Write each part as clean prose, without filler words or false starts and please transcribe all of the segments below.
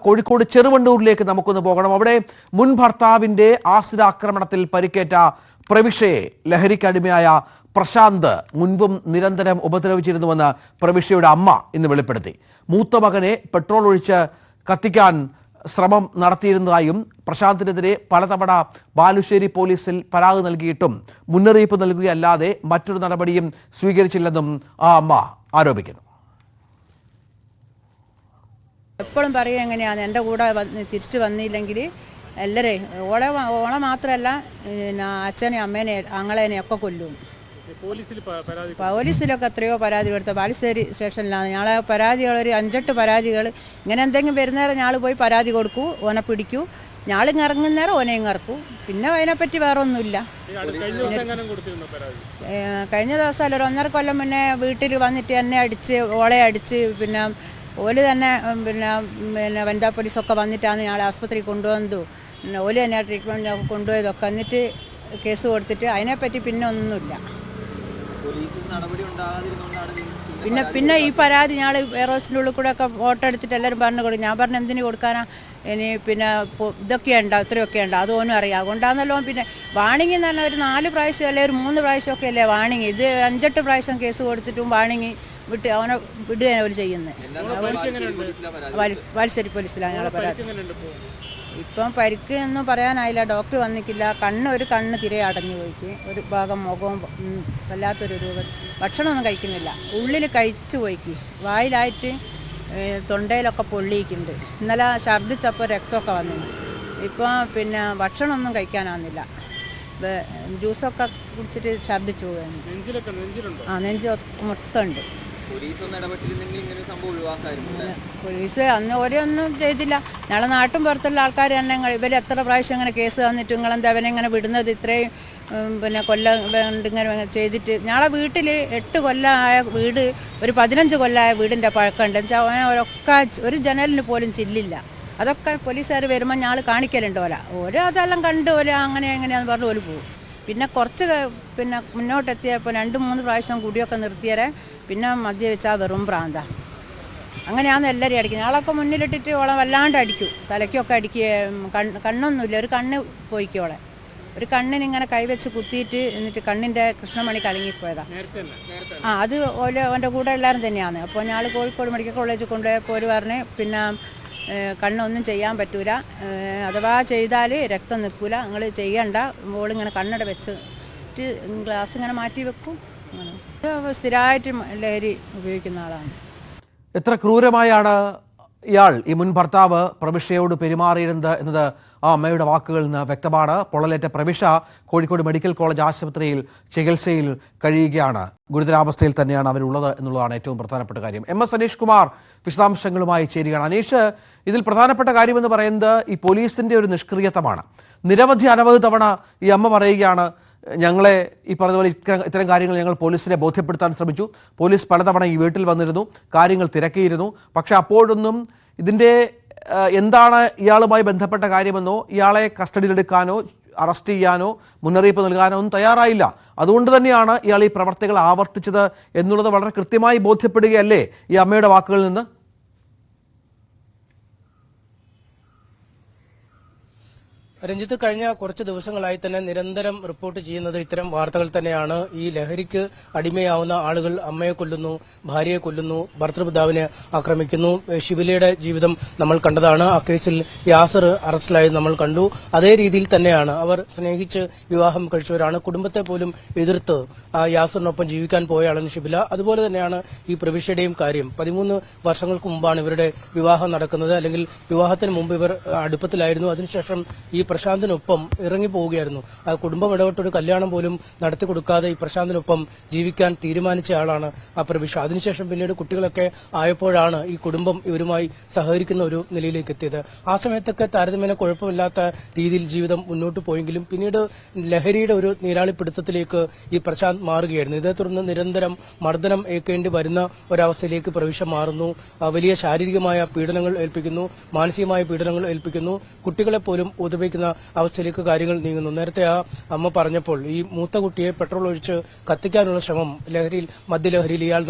കോഴിക്കോട് ചെറുവണ്ണൂരിലേക്ക് നമുക്കൊന്ന് പോകണം. അവിടെ മുൻ ഭർത്താവിന്റെ ആക്രമണത്തിൽ പരിക്കേറ്റ പ്രവിഷയെ ലഹരിക്കടിമയായ പ്രശാന്ത് മുൻപും നിരന്തരം ഉപദ്രവിച്ചിരുന്നുവെന്ന് പ്രവിഷയുടെ അമ്മ ഇന്ന് വെളിപ്പെടുത്തി. മൂത്ത മകനെ പെട്രോൾ ഒഴിച്ച് കത്തിക്കാൻ ശ്രമം നടത്തിയിരുന്നതായും പ്രശാന്തിനെതിരെ പലതവണ ബാലുശ്ശേരി പോലീസിൽ പരാതി നൽകിയിട്ടും മുന്നറിയിപ്പ് നൽകുകയല്ലാതെ മറ്റൊരു നടപടിയും സ്വീകരിച്ചില്ലെന്നും ആ അമ്മ ആരോപിക്കുന്നു. എപ്പോഴും പറയും എങ്ങനെയാണ് എൻ്റെ കൂടെ തിരിച്ചു വന്നില്ലെങ്കിൽ എല്ലാവരെയും ഓളെ മാത്രമല്ല അച്ഛനെയും അമ്മേനെയും ആങ്ങളേനെയും ഒക്കെ കൊല്ലും. പോലീസിലൊക്കെ എത്രയോ പരാതി കൊടുത്ത ബാലുശ്ശേരി സ്റ്റേഷനിലാണ്. ഞങ്ങളെ പരാതികൾ ഒരു 5-8 പരാതികൾ ഇങ്ങനെ എന്തെങ്കിലും വരുന്നേരം ഞങ്ങൾ പോയി പരാതി കൊടുക്കൂ, ഓനെ പിടിക്കൂ, ഞാളിങ്ങ് ഇറങ്ങുന്നേരം ഓനെയും ഇറക്കും. പിന്നെ അതിനെപ്പറ്റി വേറെ ഒന്നുമില്ല. കഴിഞ്ഞ ദിവസം അല്ല, ഒരു 1.5 കൊല്ലം മുന്നേ വീട്ടിൽ വന്നിട്ട് എന്നെ അടിച്ച് ഓളെ അടിച്ച് പിന്നെ ഓല് തന്നെ പിന്നെ വനിതാ പോലീസൊക്കെ വന്നിട്ടാണ് ഞങ്ങളെ ആസ്പത്രിയിൽ കൊണ്ടുവന്നതും പിന്നെ ഓല് തന്നെ ട്രീറ്റ്മെൻറ്റ് കൊണ്ടുപോയതൊക്കെ. എന്നിട്ട് കേസ് കൊടുത്തിട്ട് അതിനെപ്പറ്റി പിന്നെ ഒന്നുമില്ല. പിന്നെ ഈ പരാതി ഞങ്ങൾ എയർഹോസ്റ്റിൻ്റെ ഉള്ളിൽ കൂടെ ഒക്കെ ഫോട്ടോ എടുത്തിട്ട് എല്ലാവരും പറഞ്ഞു കൊടുക്കും. ഞാൻ പറഞ്ഞു എന്തിനു കൊടുക്കാനാ, ഇനി പിന്നെ ഇതൊക്കെ ഉണ്ടോ ഇത്രയൊക്കെ ഉണ്ടോ അതൊന്നും അറിയാം. അതുകൊണ്ടാണല്ലോ പിന്നെ വാണിംഗ് എന്ന് പറഞ്ഞാൽ ഒരു 4 പ്രാവശ്യം അല്ലെ ഒരു 3 പ്രാവശ്യമൊക്കെ അല്ലേ വാണിംഗ്. ഇത് 5-8 പ്രാവശ്യം കേസ് കൊടുത്തിട്ടും വാണിംഗ് വിട്ട് അവനെ വിടുകയാണ് അവർ ചെയ്യുന്നത്. ബാലുശ്ശേരി പോലീസിലാണ് ഞങ്ങളെ പരാതി. ഇപ്പം പരിക്ക് ഒന്നും പറയാനായില്ല, ഡോക്ടർ വന്നിട്ടില്ല. ഒരു കണ്ണ് തിരെ അടഞ്ഞു പോയിക്ക്, ഒരു ഭാഗം മുഖവും വല്ലാത്തൊരു രൂപം. ഭക്ഷണമൊന്നും കഴിക്കുന്നില്ല, ഉള്ളിൽ കഴിച്ചു പോയിക്ക്, വായിലായിട്ട് തൊണ്ടയിലൊക്കെ പൊള്ളിയിക്കുന്നുണ്ട്. ഇന്നലെ ഛർദ്ദിച്ചപ്പോൾ രക്തമൊക്കെ വന്നിരുന്നു. ഇപ്പം പിന്നെ ഭക്ഷണമൊന്നും കഴിക്കാനാവുന്നില്ല, ജ്യൂസൊക്കെ കുടിച്ചിട്ട് ഛർദ്ദിച്ചു പോവുകയാണ്. നെഞ്ച് മൊത്തമുണ്ട്. പോലീസ് അന്ന് ഓരോന്നും ചെയ്തില്ല. ഞങ്ങളെ നാട്ടും പുറത്തുള്ള ആൾക്കാർ തന്നെ ഇവർ എത്ര പ്രാവശ്യം ഇങ്ങനെ കേസ് തന്നിട്ട് നിങ്ങളെന്താ അവനെ ഇങ്ങനെ വിടുന്നത്, ഇത്രയും പിന്നെ കൊല്ലം ഇങ്ങനെ ചെയ്തിട്ട്. ഞങ്ങളെ വീട്ടിൽ 8 കൊല്ലമായ വീട്, ഒരു 15 കൊല്ലമായ വീടിൻ്റെ പഴക്കമുണ്ട്. അവനൊക്കെ ഒരു ജനലിന് പോലും ചില്ലില്ല. അതൊക്കെ പോലീസുകാർ വരുമ്പോൾ ഞങ്ങൾ കാണിക്കലുണ്ട്. ഓരോ അതെല്ലാം കണ്ട് അങ്ങനെ എങ്ങനെയാണെന്ന് പറഞ്ഞ് ഓല് പോകും. പിന്നെ കുറച്ച് പിന്നെ മുന്നോട്ടെത്തിയപ്പോൾ 2-3 പ്രാവശ്യം കുടിയൊക്കെ നിർത്തിയാൽ പിന്നെ മദ്യവെച്ചാൽ വെറും പ്രാന്ത. അങ്ങനെയാണ് എല്ലാവരും അടിക്കുന്നത്. ഞങ്ങളൊക്കെ മുന്നിലിട്ടിട്ട് ഓളെ വല്ലാണ്ട് അടിക്കും, തലയ്ക്കൊക്കെ അടിക്കുക. കണ്ണൊന്നുമില്ല, ഒരു കണ്ണ് പോയിക്കോളെ, ഒരു കണ്ണിനിങ്ങനെ കൈവച്ച് കുത്തിയിട്ട് എന്നിട്ട് കണ്ണിൻ്റെ കൃഷ്ണമണി കലങ്ങിപ്പോയതാണ്. അത് ഓൻ്റെ കൂടെ എല്ലാവരും തന്നെയാണ്. അപ്പോൾ ഞങ്ങൾ കോഴിക്കോട് മെഡിക്കൽ കോളേജിൽ കൊണ്ടുപോയപ്പോൾ ഒരു പറഞ്ഞ് പിന്നെ കണ്ണൊന്നും ചെയ്യാൻ പറ്റൂല, അഥവാ ചെയ്താൽ രക്തം നിൽക്കില്ല, നിങ്ങൾ ചെയ്യണ്ട. മോളിങ്ങനെ കണ്ണട വെച്ചിട്ട് ഗ്ലാസ് ഇങ്ങനെ മാറ്റി വെക്കും. സ്ഥിരമായിട്ട് ലഹരി ഉപയോഗിക്കുന്ന ആളാണ്. എത്ര ക്രൂരമായാണ് ഇയാൾ, ഈ മുൻ ഭർത്താവ് പ്രവിഷയോട് പെരുമാറിയിരുന്നത് എന്നത് ആ അമ്മയുടെ വാക്കുകളിൽ നിന്ന് വ്യക്തമാണ്. പൊള്ളലേറ്റ പ്രവിഷ കോഴിക്കോട് മെഡിക്കൽ കോളേജ് ആശുപത്രിയിൽ ചികിത്സയിൽ കഴിയുകയാണ്. ഗുരുതരാവസ്ഥയിൽ തന്നെയാണ് അവരുള്ളത് എന്നുള്ളതാണ് ഏറ്റവും പ്രധാനപ്പെട്ട കാര്യം. MS അനീഷ് കുമാർ വിശദാംശങ്ങളുമായി ചേരുകയാണ്. അനീഷ്, ഇതിൽ പ്രധാനപ്പെട്ട കാര്യമെന്ന് പറയുന്നത് ഈ പോലീസിന്റെ ഒരു നിഷ്ക്രിയത്വമാണ്. അനവധി തവണ ഈ അമ്മ പറയുകയാണ്, ഞങ്ങളെ ഈ പറഞ്ഞതുപോലെ ഇത്തരം കാര്യങ്ങൾ ഞങ്ങൾ പോലീസിനെ ബോധ്യപ്പെടുത്താൻ ശ്രമിച്ചു, പോലീസ് പലതവണ ഈ വീട്ടിൽ വന്നിരുന്നു, കാര്യങ്ങൾ തിരക്കിയിരുന്നു, പക്ഷെ അപ്പോഴൊന്നും ഇതിൻ്റെ എന്താണ് ഇയാളുമായി ബന്ധപ്പെട്ട കാര്യമെന്നോ ഇയാളെ കസ്റ്റഡിയിലെടുക്കാനോ അറസ്റ്റ് ചെയ്യാനോ മുന്നറിയിപ്പ് നൽകാനോ ഒന്നും തയ്യാറായില്ല. അതുകൊണ്ട് തന്നെയാണ് ഇയാൾ ഈ പ്രവർത്തികൾ ആവർത്തിച്ചത് എന്നുള്ളത് വളരെ കൃത്യമായി ബോധ്യപ്പെടുകയല്ലേ ഈ അമ്മയുടെ വാക്കുകളിൽ നിന്ന്? രഞ്ജിത്ത്, കഴിഞ്ഞ കുറച്ച് ദിവസങ്ങളായി തന്നെ നിരന്തരം റിപ്പോർട്ട് ചെയ്യുന്നത് ഇത്തരം വാർത്തകൾ തന്നെയാണ്. ഈ ലഹരിക്ക് അടിമയാവുന്ന ആളുകൾ അമ്മയെ കൊല്ലുന്നു, ഭാര്യയെ കൊല്ലുന്നു, ഭർത്തൃപിതാവിനെ ആക്രമിക്കുന്നു. ഷിബിലയുടെ ജീവിതം നമ്മൾ കണ്ടതാണ്. ആ കേസിൽ യാസർ അറസ്റ്റിലായത് നമ്മൾ കണ്ടു. അതേ രീതിയിൽ തന്നെയാണ് അവർ സ്നേഹിച്ച് വിവാഹം കഴിച്ചവരാണ്. കുടുംബത്തെ പോലും എതിർത്ത് യാസറിനൊപ്പം ജീവിക്കാൻ പോയയാളാണ് ഷിബില. അതുപോലെ തന്നെയാണ് ഈ പ്രവിഷയുടെയും കാര്യം. 13 വർഷങ്ങൾക്ക് മുമ്പാണ് ഇവരുടെ വിവാഹം നടക്കുന്നത്. അല്ലെങ്കിൽ വിവാഹത്തിന് മുമ്പ് ഇവർ അടുപ്പത്തിലായിരുന്നു. അതിനുശേഷം ഈ പ്രശാന്തിനൊപ്പം ഇറങ്ങിപ്പോവുകയായിരുന്നു. ആ കുടുംബം ഇടപെട്ടൊരു കല്യാണം പോലും നടത്തി കൊടുക്കാതെ ഈ പ്രശാന്തിനൊപ്പം ജീവിക്കാൻ തീരുമാനിച്ച ആളാണ് ആ പ്രവിഷ. അതിനുശേഷം പിന്നീട് കുട്ടികളൊക്കെ ആയപ്പോഴാണ് ഈ കുടുംബം ഇവരുമായി സഹകരിക്കുന്ന ഒരു നിലയിലേക്ക് എത്തിയത്. ആ സമയത്തൊക്കെ താരതമ്യേന കുഴപ്പമില്ലാത്ത രീതിയിൽ ജീവിതം മുന്നോട്ട് പോയെങ്കിലും പിന്നീട് ലഹരിയുടെ ഒരു നീരാളിപ്പിടുത്തത്തിലേക്ക് ഈ പ്രശാന്ത് മാറുകയായിരുന്നു. ഇതേ തുടർന്ന് നിരന്തരം മർദ്ദനം ഏൽക്കേണ്ടി വരുന്ന ഒരവസ്ഥയിലേക്ക് പ്രവിഷ മാറുന്നു. വലിയ ശാരീരികമായ പീഡനങ്ങൾ ഏൽപ്പിക്കുന്നു, മാനസികമായ പീഡനങ്ങൾ ഏൽപ്പിക്കുന്നു, കുട്ടികളെ പോലും ഉപദ്രവിക്കുന്ന അപമാനിക്കുന്ന അവസ്ഥയിലേക്ക് കാര്യങ്ങൾ നീങ്ങുന്നു. നേരത്തെ ആ അമ്മ പറഞ്ഞപ്പോൾ ഈ മൂത്ത കുട്ടിയെ പെട്രോൾ ഒഴിച്ച് കത്തിക്കാനുള്ള ശ്രമം മദ്യലഹരിയിൽ ഇയാൾ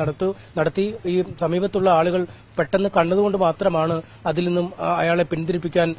നടത്തി. ഈ സമീപത്തുള്ള ആളുകൾ പെട്ടെന്ന് കണ്ടതുകൊണ്ട് മാത്രമാണ് അതിൽ നിന്നും അയാളെ പിന്തിരിപ്പിക്കാൻ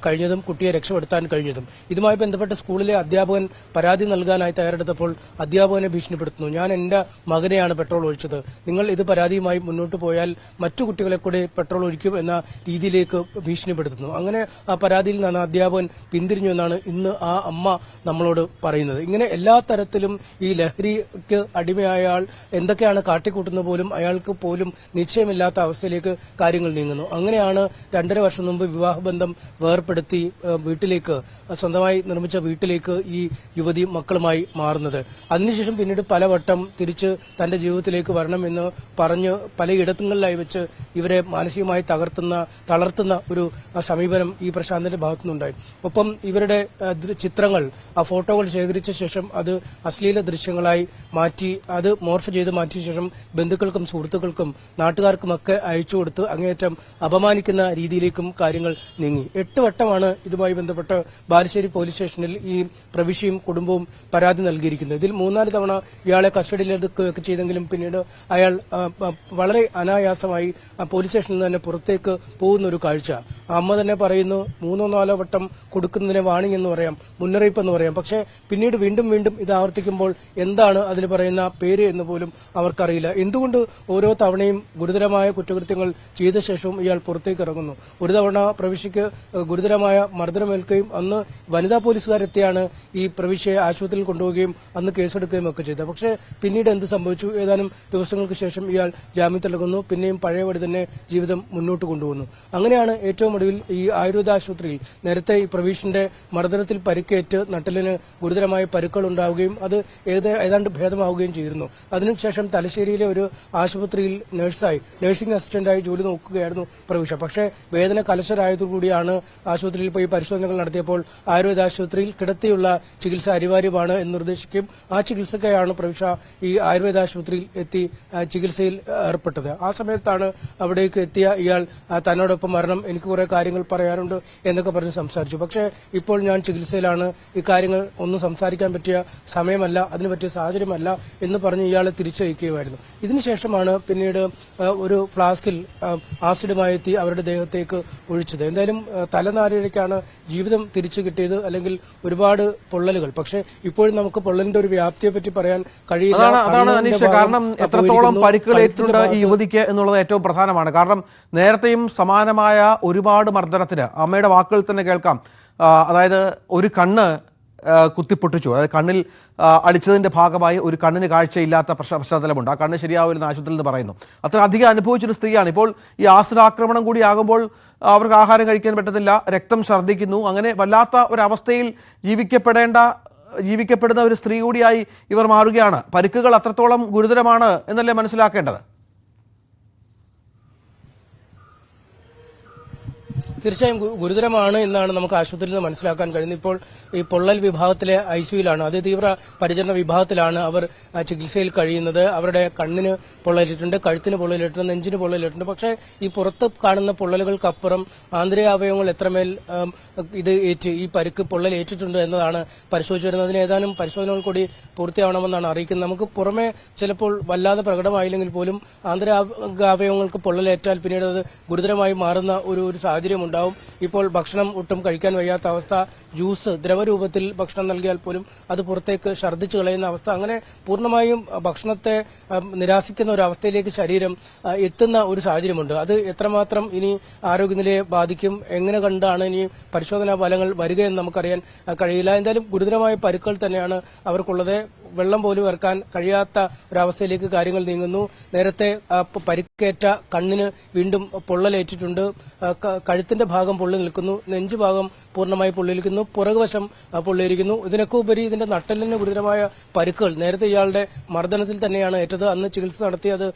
കഴിഞ്ഞതും കുട്ടിയെ രക്ഷപ്പെടുത്താൻ കഴിഞ്ഞതും. ഇതുമായി ബന്ധപ്പെട്ട് സ്കൂളിലെ അധ്യാപകൻ പരാതി നൽകാനായി തയ്യാറെടുത്തപ്പോൾ അധ്യാപകനെ ഭീഷണിപ്പെടുത്തുന്നു. ഞാൻ എന്റെ മകനെയാണ് പെട്രോൾ ഒഴിച്ചത്, നിങ്ങൾ ഇത് പരാതിയുമായി മുന്നോട്ട് പോയാൽ മറ്റു കുട്ടികളെ കൂടി പെട്രോൾ ഒഴിക്കും എന്ന രീതിയിലേക്ക് ഭീഷണിപ്പെടുത്തുന്നു. അങ്ങനെ ആ പരാതിയിൽ നിന്നാണ് അധ്യാപകൻ പിന്തിരിഞ്ഞു എന്നാണ് ഇന്ന് ആ അമ്മ നമ്മളോട് പറയുന്നത്. ഇങ്ങനെ എല്ലാ തരത്തിലും ഈ ലഹരിക്ക് അടിമയായ ആൾ എന്തൊക്കെയാണ് കാട്ടിക്കൂട്ടുന്നത് പോലും അയാൾക്ക് പോലും നിശ്ചയമില്ലാത്ത അവസ്ഥയിലേക്ക് കാര്യങ്ങൾ നീങ്ങുന്നു. അങ്ങനെയാണ് 2.5 വർഷം മുമ്പ് വിവാഹബന്ധം വേർപ്പെടുത്തി വീട്ടിലേക്ക്, സ്വന്തമായി നിർമ്മിച്ച വീട്ടിലേക്ക് ഈ യുവതി മക്കളുമായി മാറുന്നത്. അതിനുശേഷം പിന്നീട് പലവട്ടം തിരിച്ച് തന്റെ ജീവിതത്തിലേക്ക് വരണമെന്ന് പറഞ്ഞ് പലയിടങ്ങളിലായി വെച്ച് ഇവരെ മാനസികമായി തളർത്തുന്ന ഒരു സമീപനം ഈ പ്രശാന്തിന്റെ ഭാഗത്തുനിന്നുണ്ടായി. ഒപ്പം ഇവരുടെ ചിത്രങ്ങൾ, ആ ഫോട്ടോകൾ ശേഖരിച്ച ശേഷം അത് അശ്ലീല ദൃശ്യങ്ങളായി മാറ്റി, അത് മോർഫ് ചെയ്ത് മാറ്റിയ ശേഷം ബന്ധുക്കൾക്കും സുഹൃത്തുക്കൾക്കും നാട്ടുകാർക്കുമൊക്കെ അയച്ചു കൊടുത്ത് അങ്ങേയറ്റം അപമാനിക്കുന്ന രീതിയിലേക്കും കാര്യങ്ങൾ നീങ്ങി. 8 വട്ടമാണ് ഇതുമായി ബന്ധപ്പെട്ട് ബാലുശ്ശേരി പോലീസ് സ്റ്റേഷനിൽ ഈ പ്രവിശ്യയും കുടുംബവും പരാതി നൽകിയിരിക്കുന്നത്. ഇതിൽ 3-4 തവണ ഇയാളെ കസ്റ്റഡിയിലെടുക്കുകയൊക്കെ ചെയ്തെങ്കിലും പിന്നീട് അയാൾ വളരെ അനായാസമായി പോലീസ് സ്റ്റേഷനിൽ നിന്ന് തന്നെ പുറത്തേക്ക് പോകുന്ന ഒരു കാഴ്ച അമ്മ തന്നെ പറയുന്നു. 3-4 വട്ടം കൊടുക്കുന്നതിനെ വാണിംഗ് എന്ന് പറയാം, മുന്നറിയിപ്പ് എന്ന് പറയാം. പക്ഷേ പിന്നീട് വീണ്ടും ഇത് ആവർത്തിക്കുമ്പോൾ എന്താണ് അതിൽ പറയുന്ന പേര് എന്ന് പോലും അവർക്കറിയില്ല. എന്തുകൊണ്ട് ഓരോ തവണയും ഗുരുതരമായ കുറ്റകൃത്യങ്ങൾ ചെയ്ത ശേഷവും ഇയാൾ പുറത്തേക്ക് ഇറങ്ങുന്നു? ഒരു തവണ പ്രവിശ്യയ്ക്ക് ഗുരുതരമായ മർദ്ദനമേൽക്കുകയും അന്ന് വനിതാ പോലീസുകാരെത്തിയാണ് ഈ പ്രവിശ്യയെ ആശുപത്രിയിൽ കൊണ്ടുപോവുകയും അന്ന് കേസെടുക്കുകയും ഒക്കെ ചെയ്തത്. പക്ഷേ പിന്നീട് എന്ത് സംഭവിച്ചു? ഏതാനും ദിവസങ്ങൾക്ക് ശേഷം ഇയാൾ ജാമ്യത്തിലിറങ്ങുന്നു. പിന്നെയും പഴയപടി തന്നെ ജീവിതം മുന്നോട്ട് കൊണ്ടുപോകുന്നു. അങ്ങനെയാണ് ഏറ്റവും ഒടുവിൽ ഈ ആയുർവേദ ആശുപത്രിയിൽ നേരത്തെ ഈ പ്രവീഷിന്റെ മർദ്ദനത്തിൽ പരിക്കേറ്റ് നട്ടലിന് ഗുരുതരമായ പരുക്കൾ ഉണ്ടാവുകയും അത് ഏതാണ്ട് ഭേദമാവുകയും ചെയ്തിരുന്നു. അതിനുശേഷം തലശ്ശേരിയിലെ ഒരു ആശുപത്രിയിൽ നഴ്സിംഗ് അസിസ്റ്റന്റായി ജോലി നോക്കുകയായിരുന്നു പ്രവീഷ. പക്ഷേ വേദന കലശരായതുകൂടിയാണ് ആശുപത്രിയിൽ പോയി പരിശോധനകൾ നടത്തിയപ്പോൾ ആയുർവേദ ആശുപത്രിയിൽ കിടത്തിയുള്ള ചികിത്സ അനിവാര്യമാണ് എന്ന് നിർദ്ദേശിക്കുകയും ആ ചികിത്സയ്ക്കായാണ് പ്രവീഷ ഈ ആയുർവേദ ആശുപത്രിയിൽ എത്തി ചികിത്സയിൽ ഏർപ്പെട്ടത്. ആ സമയത്താണ് അവിടേക്ക് എത്തിയ ഇയാൾ തന്നോടൊപ്പം വരണം, എനിക്ക് കുറെ കാര്യങ്ങൾ പറയാനുണ്ട് എന്നൊക്കെ പറഞ്ഞ് സംസാരിച്ചു. പക്ഷേ ഇപ്പോൾ ഞാൻ ചികിത്സയിലാണ്, ഈ കാര്യങ്ങൾ ഒന്നും സംസാരിക്കാൻ പറ്റിയ സമയമല്ല, അതിന് പറ്റിയ സാഹചര്യമല്ല എന്ന് പറഞ്ഞ് ഇയാളെ തിരിച്ചയക്കുകയായിരുന്നു. ഇതിനുശേഷമാണ് പിന്നീട് ഒരു ഫ്ലാസ്കിൽ ആസിഡുമായി എത്തി അവരുടെ ദേഹത്തേക്ക് ഒഴിച്ചത്. എന്തായാലും തലനാരിഴയ്ക്കാണ് ജീവിതം തിരിച്ചു കിട്ടിയത്, അല്ലെങ്കിൽ ഒരുപാട് പൊള്ളലുകൾ. പക്ഷേ ഇപ്പോഴും നമുക്ക് പൊള്ളലിന്റെ ഒരു വ്യാപ്തിയെ പറ്റി പറയാൻ കഴിയില്ല. അതാണ് അനീഷ്, കാരണം എത്രത്തോളം പരിക്കുകളേറ്റിട്ടുണ്ട് ഈ യുവതിക്ക് എന്നുള്ളത് ഏറ്റവും പ്രധാനമാണ്. കാരണം നേരത്തെയും സമാനമായ ഒരുപാട് മർദ്ദനത്തിന് അമ്മയുടെ വാക്കുകൾ തന്നെ കേൾക്കാം. അതായത് ഒരു കണ്ണ് കുത്തിപ്പൊട്ടിച്ചു, അതായത് കണ്ണിൽ അടിച്ചതിന്റെ ഭാഗമായി ഒരു കണ്ണിന് കാഴ്ചയില്ലാത്ത പശ്ചാത്തലമുണ്ട്. ആ കണ്ണ് ശരിയാവില്ലെന്ന് ആശുപത്രിയിൽ നിന്ന് പറയുന്നു. അത്ര അധികം അനുഭവിച്ചൊരു സ്ത്രീയാണ്. ഇപ്പോൾ ഈ ആസിഡാക്രമണം കൂടി ആകുമ്പോൾ അവർക്ക് ആഹാരം കഴിക്കാൻ പറ്റുന്നില്ല, രക്തം ഛർദ്ദിക്കുന്നു. അങ്ങനെ വല്ലാത്ത ഒരവസ്ഥയിൽ ജീവിക്കപ്പെടുന്ന ഒരു സ്ത്രീ കൂടിയായി ഇവർ മാറുകയാണ്. പരിക്കുകൾ അത്രത്തോളം ഗുരുതരമാണ് എന്നല്ലേ മനസ്സിലാക്കേണ്ടത്? തീർച്ചയായും ഗുരുതരമാണ് എന്നാണ് നമുക്ക് ആശുപത്രിയിൽ നിന്ന് മനസ്സിലാക്കാൻ കഴിയുന്നത്. ഇപ്പോൾ ഈ പൊള്ളൽ വിഭാഗത്തിലെ ഐസിയുലാണ്, തീവ്ര പരിചരണ വിഭാഗത്തിലാണ് അവർ ചികിത്സയിൽ കഴിയുന്നത്. അവരുടെ കണ്ണിന് പൊള്ളലേറ്റിട്ടുണ്ട്, കഴുത്തിന് പൊള്ളലേറ്റിട്ടുണ്ട്, നെഞ്ചിന് പൊള്ളലേറ്റിട്ടുണ്ട്. പക്ഷേ ഈ പുറത്ത് കാണുന്ന പൊള്ളലുകൾക്കപ്പുറം ആന്തരികാവയവങ്ങൾ എത്രമേൽ ഈ പരുക്ക് പൊള്ളൽ ഏറ്റിട്ടുണ്ട് എന്നതാണ് പരിശോധിച്ചു വരുന്നത്. അതിന് ഏതാനും പരിശോധനകൾ കൂടി പൂർത്തിയാവണമെന്നാണ് അറിയിക്കുന്നത്. നമുക്ക് പുറമെ ചിലപ്പോൾ വല്ലാതെ പ്രകടമായില്ലെങ്കിൽ പോലും ആന്തരികാവയവങ്ങൾക്ക് പൊള്ളലേറ്റാൽ പിന്നീട് അത് ഗുരുതരമായി മാറുന്ന ഒരു സാഹചര്യമുണ്ട്. ഇപ്പോൾ ഭക്ഷണം ഒട്ടും കഴിക്കാൻ വയ്യാത്ത അവസ്ഥ, ജ്യൂസ് ദ്രവരൂപത്തിൽ ഭക്ഷണം നൽകിയാൽ പോലും അത് പുറത്തേക്ക് ഛർദ്ദിച്ചു കളയുന്ന അവസ്ഥ, അങ്ങനെ പൂർണ്ണമായും ഭക്ഷണത്തെ നിരാശിക്കുന്ന ഒരു അവസ്ഥയിലേക്ക് ശരീരം എത്തുന്ന ഒരു സാഹചര്യമുണ്ട്. അത് എത്രമാത്രം ഇനി ആരോഗ്യനിലയെ ബാധിക്കും, എങ്ങനെ കണ്ടാണ് ഇനി പരിശോധനാ ഫലങ്ങൾ വരികയെന്ന് നമുക്കറിയാൻ കഴിയില്ല. എന്തായാലും ഗുരുതരമായ പരുക്കൾ തന്നെയാണ് അവർക്കുള്ളത്. വെള്ളം പോലും ഇറക്കാൻ കഴിയാത്ത ഒരവസ്ഥയിലേക്ക് കാര്യങ്ങൾ നീങ്ങുന്നു. നേരത്തെ പരിക്കേറ്റ കണ്ണിന് വീണ്ടും പൊള്ളലേറ്റിട്ടുണ്ട്, കഴുത്തിന്റെ ഭാഗം പൊള്ളി നിൽക്കുന്നു, നെഞ്ചു ഭാഗം പൂർണ്ണമായി പൊള്ളിയിരിക്കുന്നു, പുറകുവശം പൊള്ളിയിരിക്കുന്നു. ഇതിനൊക്കെ ഉപരി ഇതിന്റെ നട്ടലിന് ഗുരുതരമായ പരുക്കുകൾ നേരത്തെ ഇയാളുടെ മർദ്ദനത്തിൽ തന്നെയാണ് ഏറ്റത്. അന്ന് ചികിത്സ നടത്തി അത്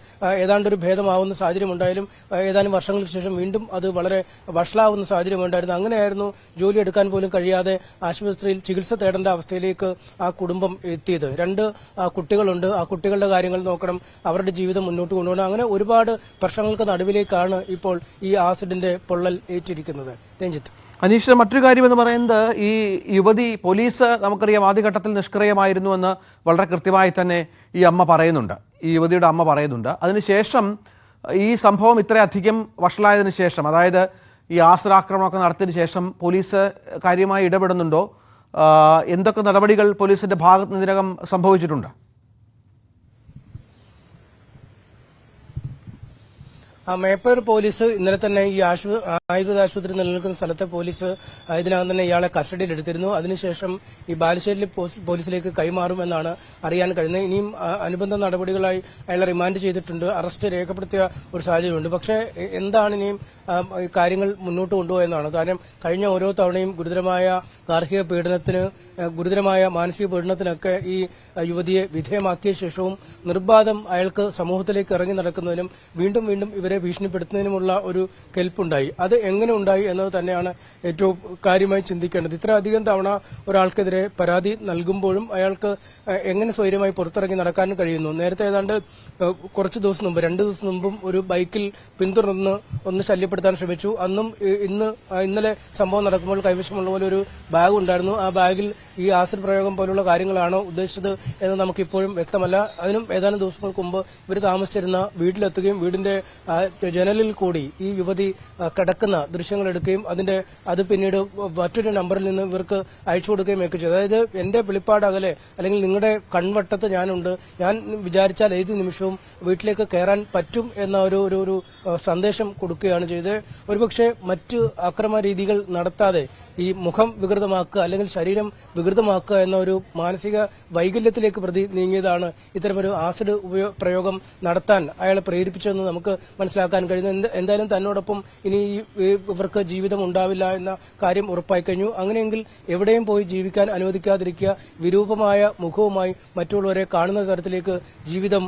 ഏതാണ്ടൊരു ഭേദമാവുന്ന സാഹചര്യമുണ്ടായാലും ഏതാനും വർഷങ്ങൾക്ക് ശേഷം വീണ്ടും അത് വളരെ വഷളാവുന്ന സാഹചര്യമുണ്ടായിരുന്നു. അങ്ങനെയായിരുന്നു ജോലി എടുക്കാൻ പോലും കഴിയാതെ ആശുപത്രിയിൽ ചികിത്സ തേടേണ്ട അവസ്ഥയിലേക്ക് ആ കുടുംബം എത്തിയത്. 2 കുട്ടികളുണ്ട്, ആ കുട്ടികളുടെ കാര്യങ്ങൾ നോക്കണം, അവരുടെ ജീവിതം മുന്നോട്ട് കൊണ്ടുപോകണം. അങ്ങനെ ഒരുപാട് പ്രശ്നങ്ങൾക്ക് നടുവിലേക്കാണ് ഇപ്പോൾ ഈ ആസിഡിന്റെ പൊള്ളൽ ഏറ്റിരിക്കുന്നത്. രഞ്ജിത്ത്. അനീഷ്, മറ്റൊരു കാര്യമെന്ന് പറയുന്നത് ഈ യുവതി പോലീസ് നമുക്കറിയാം ആദ്യഘട്ടത്തിൽ നിഷ്ക്രിയമായിരുന്നു എന്ന് വളരെ കൃത്യമായി തന്നെ ഈ അമ്മ പറയുന്നുണ്ട്, ഈ യുവതിയുടെ അമ്മ പറയുന്നുണ്ട്. അതിനുശേഷം ഈ സംഭവം ഇത്രയധികം വഷളായതിനു ശേഷം, അതായത് ഈ ആക്രമണമൊക്കെ നടത്തിയതിനു ശേഷം പോലീസ് കാര്യമായി ഇടപെടുന്നുണ്ടോ? എന്തൊക്കെ നടപടികൾ പോലീസിന്റെ ഭാഗത്ത് നിന്ന് ഇതിനകം സംഭവിച്ചിട്ടുണ്ട്? മേപ്പർ പോലീസ് ഇന്നലെ തന്നെ ഈ ആയുർവേദ ആശുപത്രി നിലനിൽക്കുന്ന സ്ഥലത്തെ പോലീസ് ഇതിനകം തന്നെ ഇയാളെ കസ്റ്റഡിയിൽ എടുത്തിരുന്നു. അതിനുശേഷം ഈ ബാലുശ്ശേരി പോലീസിലേക്ക് കൈമാറുമെന്നാണ് അറിയാൻ കഴിയുന്നത്. ഇനിയും അനുബന്ധ നടപടികളായി അയാളെ റിമാൻഡ് ചെയ്തിട്ടുണ്ട്, അറസ്റ്റ് രേഖപ്പെടുത്തിയ ഒരു സാഹചര്യമുണ്ട്. പക്ഷേ എന്താണ് ഇനിയും കാര്യങ്ങൾ മുന്നോട്ട് കൊണ്ടുപോയെന്നാണ്. കാരണം കഴിഞ്ഞ ഓരോ തവണയും ഗുരുതരമായ ഗാർഹിക പീഡനത്തിന്, ഗുരുതരമായ മാനസിക പീഡനത്തിനൊക്കെ ഈ യുവതിയെ വിധേയമാക്കിയ ശേഷവും നിർബാധം അയാൾക്ക് സമൂഹത്തിലേക്ക് ഇറങ്ങി നടക്കുന്നതിനും വീണ്ടും വീണ്ടും ഇവരെ ഭീഷണിപ്പെടുത്തുന്നതിനുമുള്ള ഒരു കെൽപ്പുണ്ടായി. അത് എങ്ങനെ ഉണ്ടായി എന്നത് തന്നെയാണ് ഏറ്റവും കാര്യമായി ചിന്തിക്കേണ്ടത്. ഇത്രയധികം തവണ ഒരാൾക്കെതിരെ പരാതി നൽകുമ്പോഴും അയാൾക്ക് എങ്ങനെ സ്വൈര്യമായി പുറത്തിറങ്ങി നടക്കാൻ കഴിയുന്നു? നേരത്തെ ഏതാണ്ട് കുറച്ച് ദിവസം മുമ്പ്, 2 ദിവസം മുമ്പും ഒരു ബൈക്കിൽ പിന്തുടർന്ന് ഒന്ന് ശല്യപ്പെടുത്താൻ ശ്രമിച്ചു. അന്നും ഇന്നലെ സംഭവം നടക്കുമ്പോൾ കൈവശമുള്ള പോലെ ഒരു ബാഗ് ഉണ്ടായിരുന്നു. ആ ബാഗിൽ ഈ ആസിഡ് പ്രയോഗം പോലുള്ള കാര്യങ്ങളാണോ ഉദ്ദേശിച്ചത് എന്ന് നമുക്കിപ്പോഴും വ്യക്തമല്ല. അതിനും ഏതാനും ദിവസങ്ങൾക്ക് മുമ്പ് ഇവർ താമസിച്ചിരുന്ന വീട്ടിലെത്തുകയും വീടിന്റെ ജനലിൽ കൂടി ഈ യുവതി കിടക്കുന്ന ദൃശ്യങ്ങൾ എടുക്കുകയും അത് പിന്നീട് മറ്റൊരു നമ്പറിൽ നിന്ന് ഇവർക്ക് അയച്ചു കൊടുക്കുകയും ഒക്കെ ചെയ്തു. അതായത് എന്റെ വെളിപ്പാട് അകലെ, അല്ലെങ്കിൽ നിങ്ങളുടെ കൺവട്ടത്ത് ഞാനുണ്ട്, ഞാൻ വിചാരിച്ചാൽ ഏത് നിമിഷവും വീട്ടിലേക്ക് കയറാൻ പറ്റും എന്ന ഒരു സന്ദേശം കൊടുക്കുകയാണ് ചെയ്തത്. ഒരുപക്ഷെ മറ്റ് അക്രമ രീതികൾ നടത്താതെ ഈ മുഖം വികൃതമാക്കുക അല്ലെങ്കിൽ ശരീരം വികൃതമാക്കുക എന്ന ഒരു മാനസിക വൈകല്യത്തിലേക്ക് പ്രതി നീങ്ങിയതാണ് ഇത്തരമൊരു ആസിഡ് പ്രയോഗം നടത്താൻ അയാളെ പ്രേരിപ്പിച്ചതെന്ന് നമുക്ക് മനസ്സിലാക്കാൻ കഴിയുന്നു. എന്തായാലും തന്നോടൊപ്പം ഇനി ഇവർക്ക് ജീവിതം ഉണ്ടാവില്ല എന്ന കാര്യം ഉറപ്പായി കഴിഞ്ഞു. അങ്ങനെയെങ്കിൽ എവിടെയും പോയി ജീവിക്കാൻ അനുവദിക്കാതിരിക്കുക, വിരൂപമായ മുഖവുമായി മറ്റുള്ളവരെ കാണുന്ന തരത്തിലേക്ക് ജീവിതം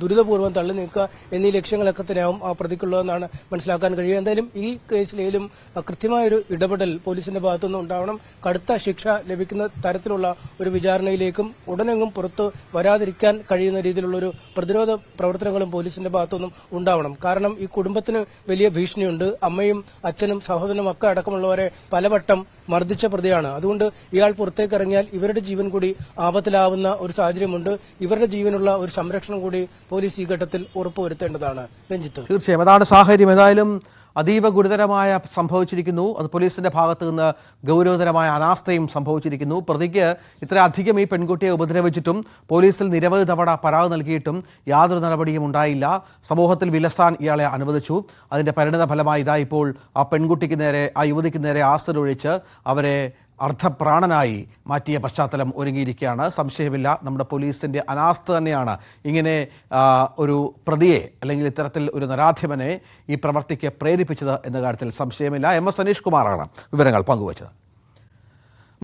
ദുരിതപൂർവ്വം തള്ളി നീക്കുക എന്നീ ലക്ഷ്യങ്ങളൊക്കെ തന്നെയാവും ആ പ്രതിക്കുള്ളതെന്നാണ് മനസ്സിലാക്കാൻ കഴിയുക. എന്തായാലും ഈ കേസിലും കൃത്യമായൊരു ഇടപെടൽ പോലീസിന്റെ ഭാഗത്തുനിന്ന് ഉണ്ടാവണം. കടുത്ത ശിക്ഷ ലഭിക്കുന്ന തരത്തിലുള്ള ഒരു വിചാരണയിലേക്കും ഉടനെങ്ങും പുറത്തു വരാതിരിക്കാൻ കഴിയുന്ന രീതിയിലുള്ള ഒരു പ്രതിരോധ പ്രവർത്തനങ്ങളും പോലീസിന്റെ ഭാഗത്തുനിന്നും ഉണ്ടാവണം. കാരണം ഈ കുടുംബത്തിന് വലിയ ഭീഷണിയുണ്ട്. അമ്മയും അച്ഛനും സഹോദരനും ഒക്കെ അടക്കമുള്ളവരെ പലവട്ടം മർദ്ദിച്ച പ്രതിയാണ്. അതുകൊണ്ട് ഇയാൾ പുറത്തേക്ക് ഇറങ്ങിയാൽ ഇവരുടെ ജീവൻ കൂടി ആപത്തിലാവുന്ന ഒരു സാഹചര്യമുണ്ട്. ഇവരുടെ ജീവനുള്ള ഒരു സംരക്ഷണം കൂടി പോലീസ് ഈ ഘട്ടത്തിൽ ഉറപ്പുവരുത്തേണ്ടതാണ്. രഞ്ജിത്ത്, തീർച്ചയായും അതാണ് സാഹചര്യം. ഏതായാലും അതീവ ഗുരുതരമായ സംഭവിച്ചിരിക്കുന്നു. അത് പോലീസിന്റെ ഭാഗത്തു നിന്ന് ഗൗരവതരമായ അനാസ്ഥയും സംഭവിച്ചിരിക്കുന്നു. പ്രതിക്ക് ഇത്രയധികം ഈ പെൺകുട്ടിയെ ഉപദ്രവിച്ചിട്ടും പോലീസിൽ നിരവധി തവണ പരാതി നൽകിയിട്ടും യാതൊരു നടപടിയും ഉണ്ടായില്ല. സമൂഹത്തിൽ വിലസാൻ ഇയാളെ അനുവദിച്ചു. അതിന്റെ പരിണിത ഫലമായി ഇതാ ഇപ്പോൾ ആ പെൺകുട്ടിക്ക് നേരെ, ആ യുവതിക്ക് നേരെ ആസിഡ് ഒഴിച്ച് അവരെ അർദ്ധപ്രാണനായി മാറ്റിയ പശ്ചാത്തലം ഒരുങ്ങിയിരിക്കുകയാണ്. സംശയമില്ല, നമ്മുടെ പോലീസിൻ്റെ അനാസ്ഥ തന്നെയാണ് ഇങ്ങനെ ഒരു പ്രതിയെ, അല്ലെങ്കിൽ ഇത്തരത്തിൽ ഒരു നരാധിപനെ ഈ പ്രവർത്തിക്ക് പ്രേരിപ്പിച്ചത് എന്ന കാര്യത്തിൽ സംശയമില്ല. MS അനീഷ് കുമാറാണ് വിവരങ്ങൾ പങ്കുവച്ചത്.